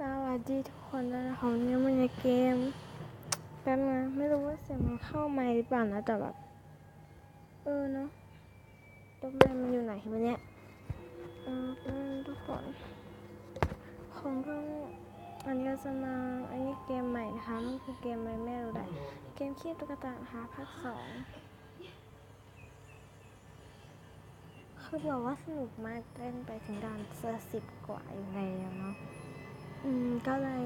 สวัสดีทุกคนแล้วนะคะวันนี้มันในเกมแป๊บนึงไม่รู้ว่าเสียงมันเข้าไมค์หรือเปล่านะแต่แบบเนาะตัวไมค์มันอยู่ไหนวะเนี่ยทุกคนของก็อันนี้ก็จะมาอันนี้เกมใหม่นะคะมันคือเกมอะไรไม่รู้ได้เกมขี้ตุ๊กตานะคะภาค2คือบอกว่าสนุกมากเล่นไปถึงด่าน10 กว่าอยู่แล้วเนาะก็เลย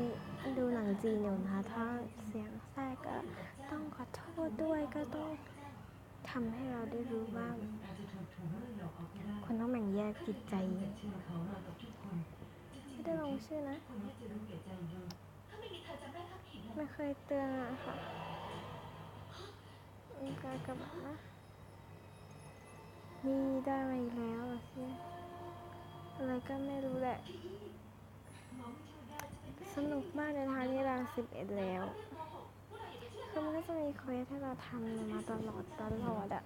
ดูหนังจีนอยู่นะคะถ้าเสียงแทรกก็ต้องขอโทษด้วยก็ต้องทำให้เราได้รู้ว่าคนต้องแบ่งแยกจิตใจไม่ได้ลงชื่อนะไม่เคยเตือนอะค่ะการกระบะนะนี่ได้มาอีกแล้วสิอะไรก็ไม่รู้แหละสนุกมากเลยนะคะนี่ด่าน11แล้วคือมันก็จะมีเควสให้เราทำมาตลอดอะ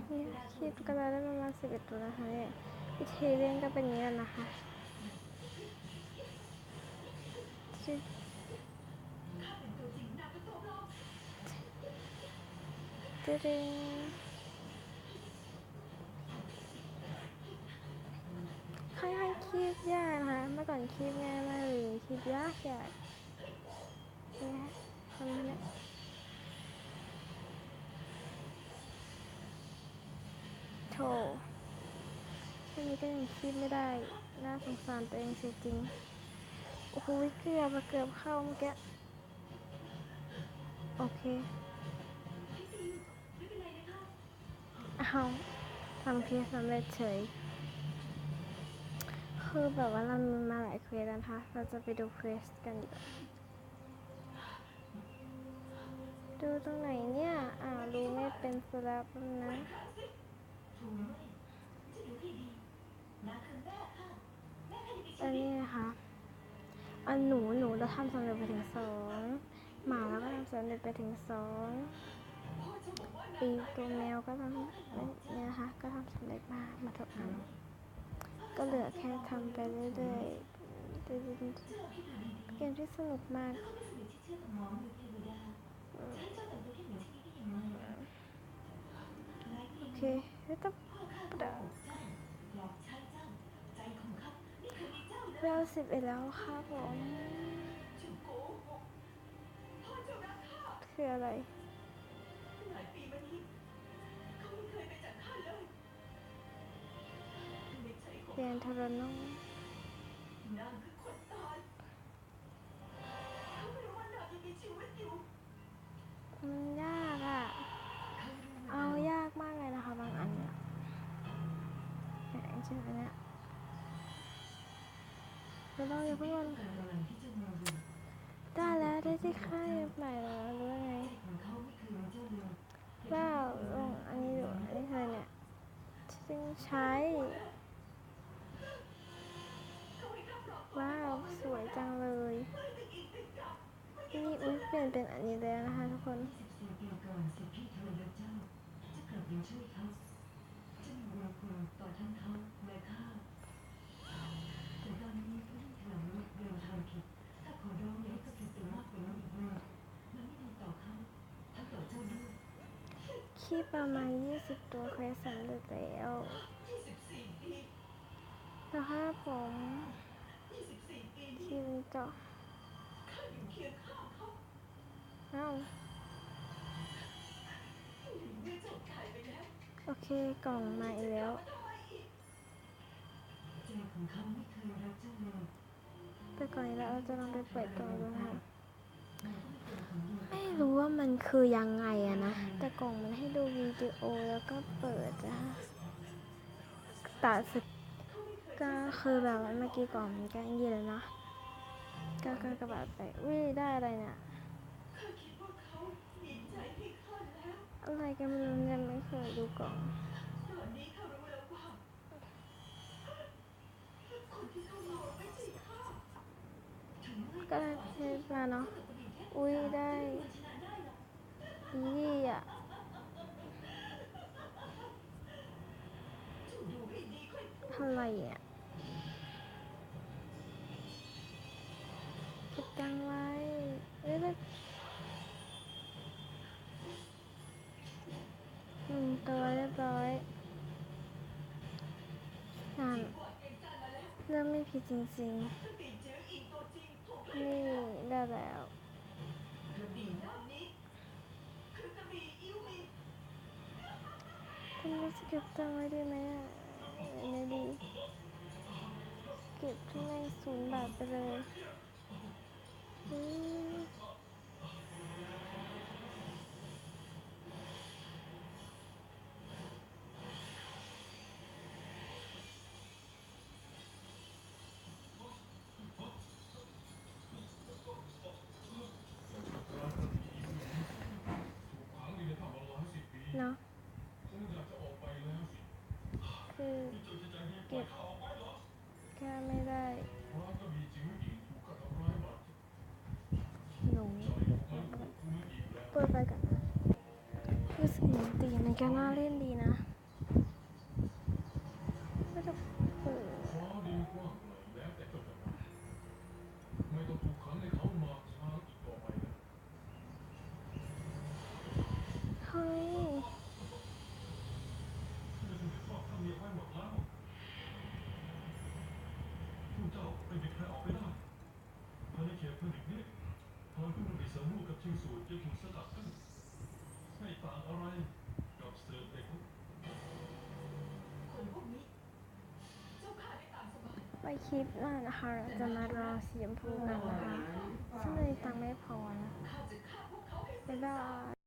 นี่คิดก็ได้ประมาณ11ตัวนะคะเนี่ยวิธีเล่นก็เป็นอย่างนี้นะคะจริงค่อนข้างคีบยากนะคะเมื่อก่อนคีบง่ายมากเลยคีบยากเนี่ยทำเนี่ยโถแค่นี้ก็ยังคีบไม่ได้น่าสงสารตัวเองเสียจริงโอ้โหเกือบเข้าเมื่อกี้โอเคเอาทำเคสสำเร็จเฉยคือแบบว่าเรามีมาหลายเควสแล้วนะคะเราจะไปดูเควสกันดีกว่าดูตรงไหนเนี่ยดูไม่เป็นสลับนะอันนี้นะคะหนูเราทำสำเร็จไปถึง2หมาแล้วก็ทำสำเร็จไปถึง2ปีตัวแมวก็ทำเนี่ยนะคะก็ทำสำเร็จมาทุกอันก็เหลือแค่ทำไปเรื่อยๆเกมที่สนุกมากโอเคแล้วต้องเรา11แล้วครับผมคืออะไรเรียนทรนงมันยากอะเอายากมากเลยนะคะบางอันเนี่ยอย่างเช่นอันเนี้ยเราต้องอย่าเพิ่งได้แล้วได้ที่ค่ายใหม่แล้วหรือว่าไงว้าวลงอันนี้ดูอันนี้อะไรเนี่ยซึ่งใช้ว้าวสวยจังเลยนี่เปลี่ยนเป็นอันนี้แล้วนะคะทุกคนคีบประมาณ20ตัวเควสสำเร็จแล้วนะคะผมคิวต่อโอเคกล่องมาอีกแล้วไปก่อนแล้วเราจะลองไปเปิดกล่องดูค่ะไม่รู้ว่ามันคือยังไงอะนะแต่กล่องมันให้ดูวิดีโอแล้วก็เปิดนะคะตัดสุดก็คือแบบว่าเมื่อกี้กล่องมันก็ยืดแล้วเนาะก็กระบาดไปได้อะไรเนี่ยอะไรกันไม่รู้เนี่ยไม่เคยดูกล่องก็ได้เพชรมาเนาะได้อะอะไรอ่ะ จังไว้แล้วตัวเรียบร้อยนั่นเรื่องไม่ผิดจริงๆนี่ได้แล้วคุณรู้สึกเก็บตังค์ไว้ดีไหมไม่ดีเก็บทุกใน0 บาทไปเลยเนาะคือเก็บแค่ไม่ได้หนูเปิดไปกันนะคือเสียงตีมันก็น่าเล่นดีนะก็จะเปิดเฮ้ยไปคลิปหน้านะคะเราจะมารอสีชมพูกันนะคะซึ่งในตังค์ไม่พอนะบ๊ายบาย